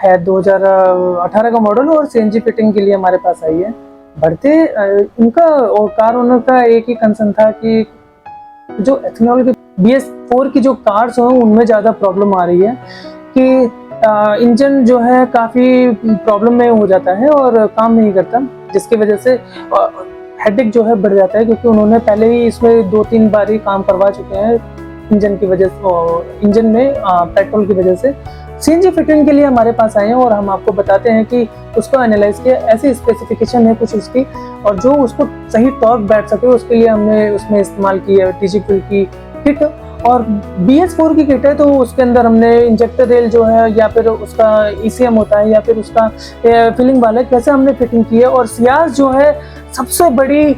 है 2018 का मॉडल और सीएनजी फिटिंग के लिए हमारे पास आई है। बढ़ते इनका और कार ओनर का एक ही कंसर्न था कि जो एथेनॉल के BS4 की जो कार्स हैं उनमें ज़्यादा प्रॉब्लम आ रही है कि इंजन जो है काफ़ी प्रॉब्लम में हो जाता है और काम नहीं करता, जिसकी वजह से हेडेक जो है बढ़ जाता है, क्योंकि उन्होंने पहले ही इसमें 2-3 बार ही काम करवा चुके हैं इंजन की वजह से, इंजन में पेट्रोल की वजह से। सीएनजी फिटिंग के लिए हमारे पास आए हैं और हम आपको बताते हैं कि उसको एनालाइज किया, ऐसी स्पेसिफिकेशन है कुछ उसकी, और जो उसको सही टॉर्क बैठ सके उसके लिए हमने उसमें इस्तेमाल की है TG की किट। और BS4 की किट है तो उसके अंदर हमने इंजेक्टर रेल जो है या फिर उसका ECM होता है या फिर उसका फिलिंग वाला कैसे हमने फिटिंग की है। और सियाज जो है, सबसे बड़ी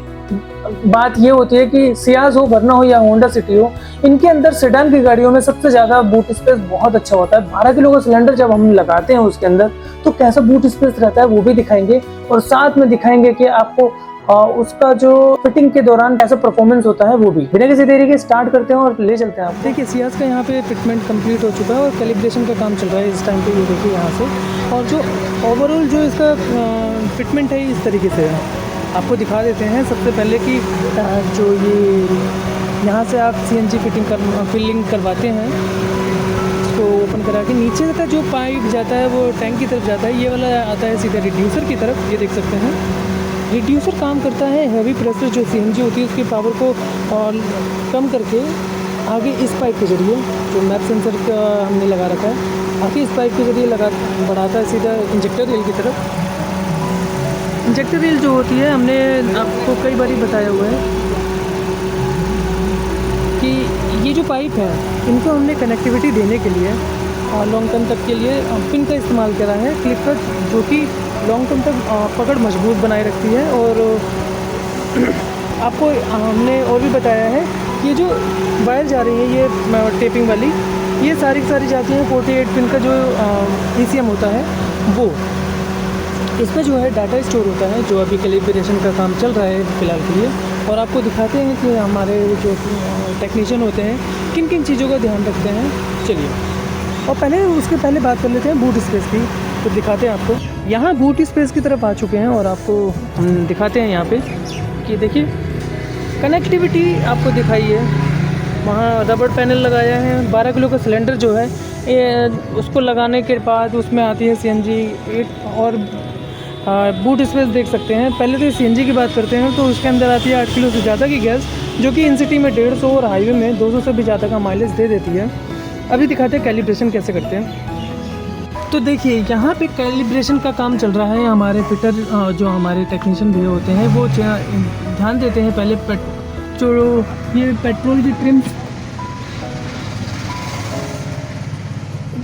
बात ये होती है कि सियाज हो, वरना हो या होंडा सिटी हो, इनके अंदर सेडान की गाड़ियों में सबसे ज़्यादा बूट स्पेस बहुत अच्छा होता है। 12 किलो का सिलेंडर जब हम लगाते हैं उसके अंदर तो कैसा बूट स्पेस रहता है वो भी दिखाएंगे, और साथ में दिखाएंगे कि आपको उसका जो फिटिंग के दौरान कैसा परफॉर्मेंस होता है वो भी। बिना किसी देरी के स्टार्ट करते हैं और ले चलते हैं। आप देखिए सियाज का यहाँ पे फिटमेंट कंप्लीट हो चुका है और कैलिब्रेशन का काम चल रहा है इस टाइम पे, ये देखिए यहाँ से। और जो ओवरऑल जो इसका फिटमेंट है इस तरीके से है, आपको दिखा देते हैं। सबसे पहले कि जो ये यहाँ से आप CNG फिलिंग करवाते हैं, इसको ओपन करा के नीचे का जो पाइप जाता है वो टैंक की तरफ जाता है, ये वाला आता है सीधा रिड्यूसर की तरफ। ये देख सकते हैं रिड्यूसर काम करता है हैवी प्रेशर जो CNG होती है उसकी पावर को कम करके आगे इस पाइप के जरिए, जो मैप सेंसर का हमने लगा रखा है, आगे इस पाइप के जरिए बढ़ाता है सीधा इंजेक्टर रेल की तरफ। इंजेक्टर रेल जो होती है, हमने आपको कई बार ही बताया हुआ है कि ये जो पाइप है इनको हमने कनेक्टिविटी देने के लिए और लॉन्ग टर्म तक के लिए पिन का इस्तेमाल करा है, क्लिप का, जो कि लॉन्ग टर्म तक पकड़ मजबूत बनाए रखती है। और आपको हमने और भी बताया है कि ये जो वायर जा रही है ये टेपिंग वाली, ये सारी की सारी जाती है 48 पिन का जो ECM होता है वो। इसमें जो है डाटा स्टोर होता है, जो अभी कैलिब्रेशन का काम चल रहा है फ़िलहाल के लिए। और आपको दिखाते हैं कि हमारे जो टेक्नीशियन होते हैं किन किन चीज़ों का ध्यान रखते हैं। चलिए, और उसके पहले बात कर लेते हैं बूट स्पेस की, तो दिखाते हैं आपको। यहाँ बूट स्पेस की तरफ आ चुके हैं और आपको हम दिखाते हैं यहाँ पे कि देखिए कनेक्टिविटी आपको दिखाई है। वहाँ रबड़ पैनल लगाया है, 12 किलो का सिलेंडर जो है उसको लगाने के बाद उसमें आती है CNG 8 और बूट स्पेस देख सकते हैं। पहले तो CNG की बात करते हैं तो उसके अंदर आती है 8 किलो से ज़्यादा की गैस, जो कि इन सिटी में 150 और हाईवे में 200 से भी ज़्यादा का माइलेज दे देती है। अभी दिखाते हैं कैलिब्रेशन कैसे करते हैं। तो देखिए यहाँ पे कैलिब्रेशन का काम चल रहा है। हमारे फिटर जो हमारे टेक्नीशियन भैया होते हैं वो ध्यान देते हैं पहले जो ये पेट्रोल की ट्रिम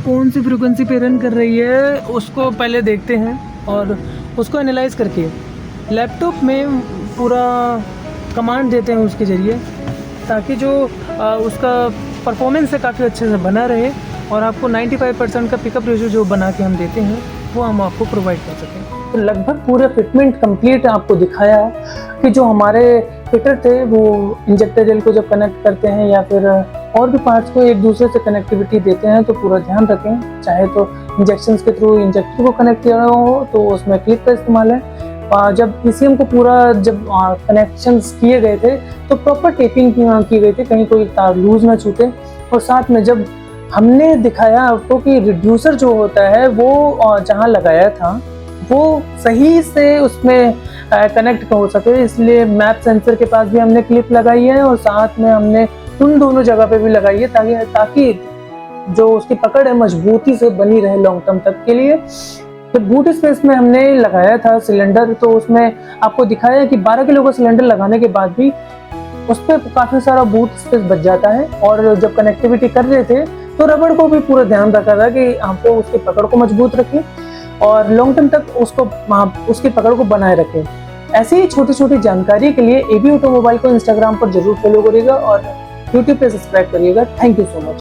कौन सी फ्रिक्वेंसी पे रन कर रही है उसको पहले देखते हैं और उसको एनालाइज करके लैपटॉप में पूरा कमांड देते हैं उसके ज़रिए, ताकि जो उसका परफॉर्मेंस है काफ़ी अच्छे से बना रहे और आपको 95% का पिकअप रेशियो जो बना के हम देते हैं वो हम आपको प्रोवाइड कर सकें। तो लगभग पूरा फिटमेंट कंप्लीट आपको दिखाया कि जो हमारे फिटर थे वो इंजेक्टर रेल को जब कनेक्ट करते हैं या फिर और भी पार्ट्स को एक दूसरे से कनेक्टिविटी देते हैं तो पूरा ध्यान रखें। चाहे तो इंजेक्शंस के थ्रू इंजेक्टर को कनेक्ट किया हो तो उसमें क्लिप का इस्तेमाल है। जब ECM को पूरा जब कनेक्शंस किए गए थे तो प्रॉपर टेपिंग की गई थी, कहीं कोई तार लूज ना छूटे। और साथ में जब हमने दिखाया आपको कि रिड्यूसर जो होता है वो जहाँ लगाया था वो सही से उसमें कनेक्ट हो सके, इसलिए मैप सेंसर के पास भी हमने क्लिप लगाई है और साथ में हमने उन दोनों जगह पे भी लगाई है ताकि जो उसकी पकड़ है मजबूती से बनी रहे लॉन्ग टर्म तक के लिए। जब बूट स्पेस में हमने लगाया था सिलेंडर तो उसमें आपको दिखाया कि 12 किलो का सिलेंडर लगाने के बाद भी उस पर काफ़ी सारा बूट स्पेस बच जाता है। और जब कनेक्टिविटी कर रहे थे तो रबड़ को भी पूरा ध्यान रखा था कि आपको उसकी पकड़ को मजबूत रखें और लॉन्ग टर्म तक उसकी पकड़ को बनाए रखें। ऐसी ही छोटी छोटी जानकारी के लिए AB ऑटोमोबाइल को इंस्टाग्राम पर जरूर फॉलो करिएगा और YouTube पे सब्सक्राइब करिएगा। Thank you so much.